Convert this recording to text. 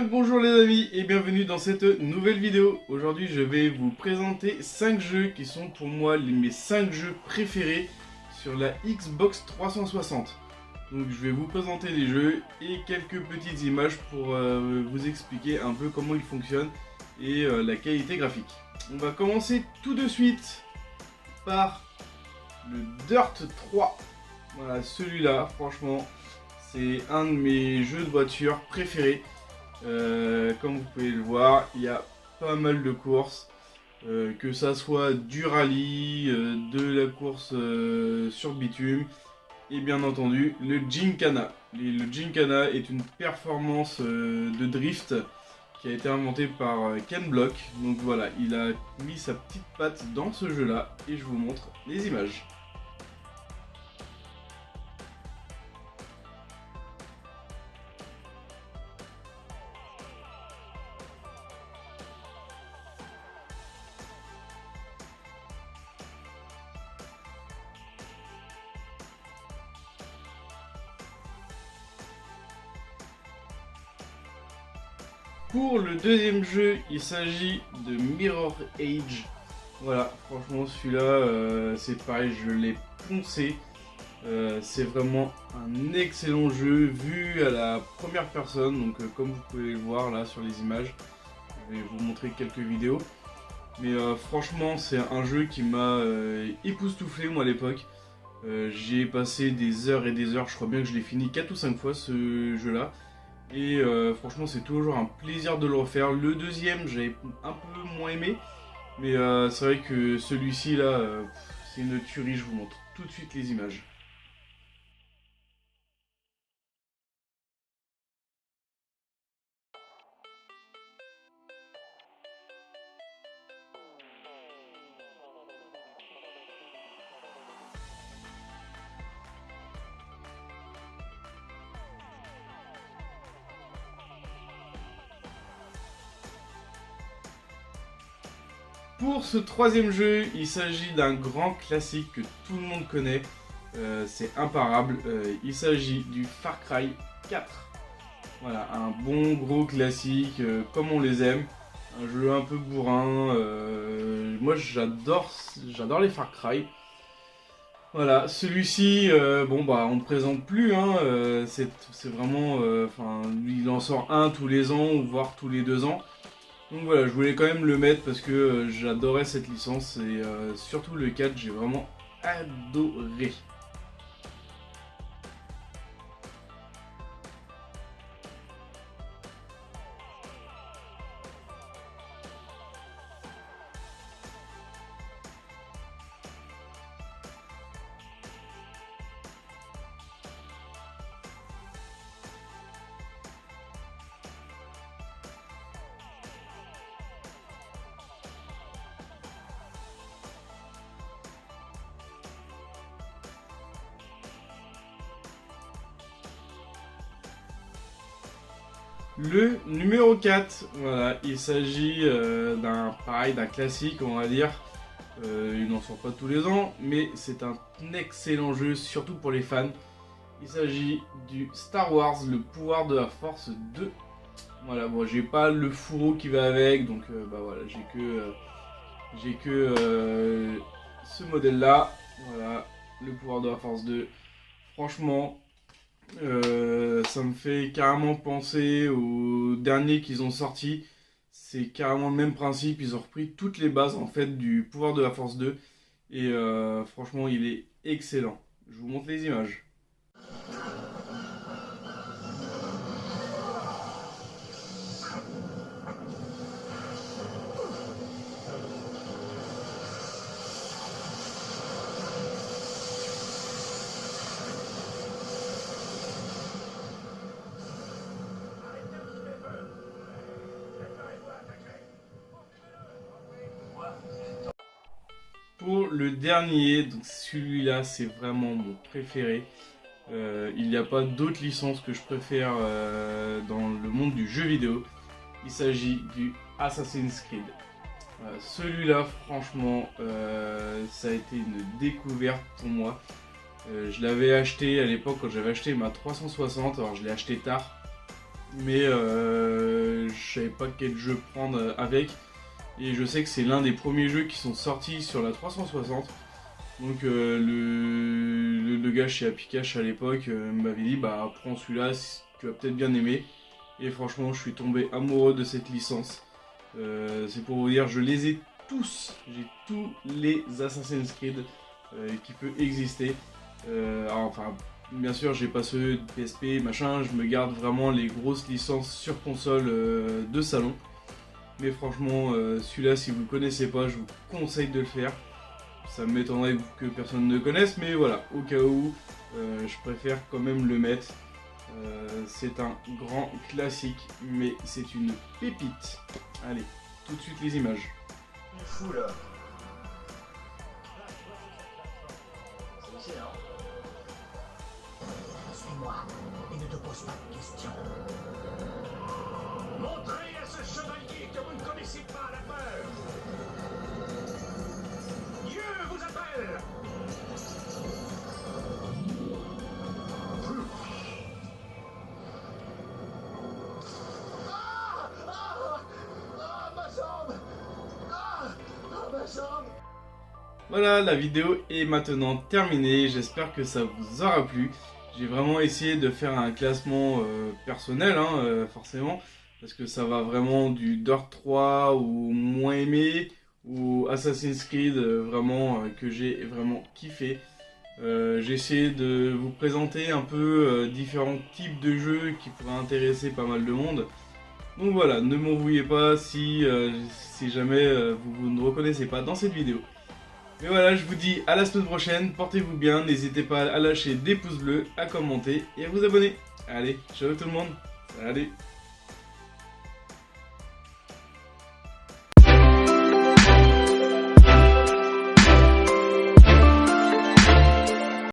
Bien le bonjour les amis et bienvenue dans cette nouvelle vidéo. Aujourd'hui je vais vous présenter 5 jeux qui sont pour moi mes 5 jeux préférés sur la Xbox 360. Donc je vais vous présenter les jeux et quelques petites images pour vous expliquer un peu comment ils fonctionnent et la qualité graphique. On va commencer tout de suite par le Dirt 3. Voilà, celui-là franchement c'est un de mes jeux de voiture préférés. Comme vous pouvez le voir, il y a pas mal de courses, que ça soit du rallye, de la course sur bitume, et bien entendu le Gymkhana. Le Gymkhana est une performance de drift qui a été inventée par Ken Block. Donc voilà, il a mis sa petite patte dans ce jeu là, et je vous montre les images. Pour le deuxième jeu, il s'agit de Mirror Age. Voilà, franchement celui-là, c'est pareil, je l'ai poncé. C'est vraiment un excellent jeu vu à la première personne. Donc comme vous pouvez le voir là sur les images, je vais vous montrer quelques vidéos. Mais franchement c'est un jeu qui m'a époustouflé moi à l'époque. J'y ai passé des heures et des heures, je crois bien que je l'ai fini 4 ou 5 fois ce jeu là. Et franchement c'est toujours un plaisir de le refaire. Le deuxième j'avais un peu moins aimé. Mais c'est vrai que celui-ci là, c'est une tuerie, je vous montre tout de suite les images. Pour ce troisième jeu, il s'agit d'un grand classique que tout le monde connaît, c'est imparable, il s'agit du Far Cry 4. Voilà, un bon gros classique, comme on les aime, un jeu un peu bourrin, moi j'adore les Far Cry. Voilà, celui-ci, bon bah on ne présente plus, hein, c'est vraiment, il en sort un tous les ans, ou voire tous les 2 ans. Donc voilà, je voulais quand même le mettre parce que j'adorais cette licence et surtout le 4, j'ai vraiment adoré. Le numéro 4, voilà, il s'agit d'un classique, on va dire. Il n'en sort pas tous les ans, mais c'est un excellent jeu, surtout pour les fans. Il s'agit du Star Wars, le pouvoir de la Force 2. Voilà, bon, j'ai pas le fourreau qui va avec, donc bah voilà, j'ai que ce modèle-là. Voilà, le pouvoir de la Force 2. Franchement, ça me fait carrément penser aux derniers qu'ils ont sortis. C'est carrément le même principe, ils ont repris toutes les bases en fait du pouvoir de la Force 2. Et franchement il est excellent. Je vous montre les images. Pour le dernier, donc celui-là c'est vraiment mon préféré. Il n'y a pas d'autres licences que je préfère dans le monde du jeu vidéo. Il s'agit du Assassin's Creed. Celui-là franchement ça a été une découverte pour moi. Je l'avais acheté à l'époque quand j'avais acheté ma 360, alors je l'ai acheté tard. mais je savais pas quel jeu prendre avec. Et je sais que c'est l'un des premiers jeux qui sont sortis sur la 360. Donc le gars chez Apikash à l'époque m'avait dit bah prends celui-là, tu vas peut-être bien aimer. Et franchement je suis tombé amoureux de cette licence. C'est pour vous dire, je les ai tous, j'ai tous les Assassin's Creed qui peuvent exister. Enfin bien sûr j'ai pas ceux de PSP machin, je me garde vraiment les grosses licences sur console de salon. Mais franchement, celui-là, si vous ne le connaissez pas, je vous conseille de le faire. Ça m'étonnerait que personne ne le connaisse, mais voilà, au cas où, je préfère quand même le mettre. C'est un grand classique, mais c'est une pépite. Allez, tout de suite les images. Fou là. C'est ici, hein. Suis-moi et ne te pose pas de questions. Montrez à ce chevalier que vous ne connaissez pas la peur. Dieu vous appelle. Ma jambe. Ma jambe. Voilà, la vidéo est maintenant terminée. J'espère que ça vous aura plu. J'ai vraiment essayé de faire un classement personnel, hein, forcément. Parce que ça va vraiment du Dirt 3 ou moins aimé, ou Assassin's Creed vraiment que j'ai vraiment kiffé. J'ai essayé de vous présenter un peu différents types de jeux qui pourraient intéresser pas mal de monde. Donc voilà, ne m'en vouillez pas si jamais vous ne reconnaissez pas dans cette vidéo. Mais voilà, je vous dis à la semaine prochaine, portez-vous bien, n'hésitez pas à lâcher des pouces bleus, à commenter et à vous abonner. Allez, ciao tout le monde, allez.